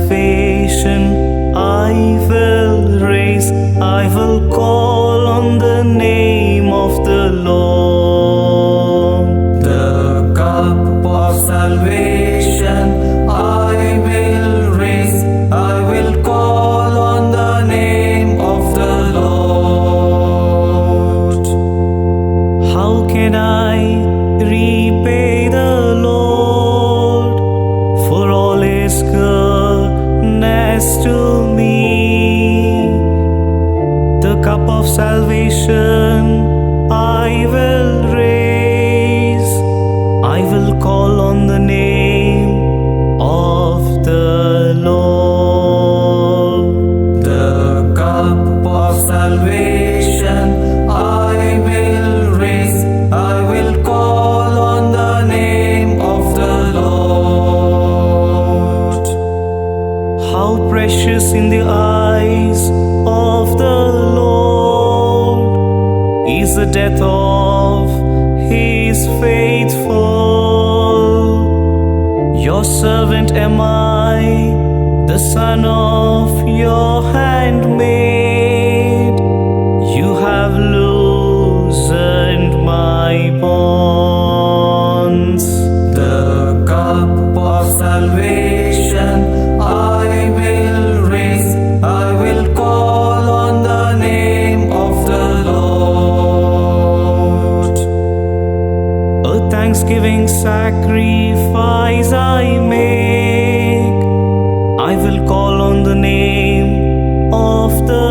salvation I will raise. I will call on the name of the Lord. The cup of salvation I will raise. I will call on the name of the Lord. How can I repay the Lord for all His goodness to me? The cup of salvation I will raise. I will call on the name of the Lord. The cup of salvation I will raise. I will call on the name of the Lord. How precious in the eyes of the Lord is the death of His faithful. Your servant am I, the son of your handmaid. You have loosened my bonds. The cup of salvation I will raise. I will call on the name of the Lord. A thanksgiving sacrifice I make. I will call on the name of the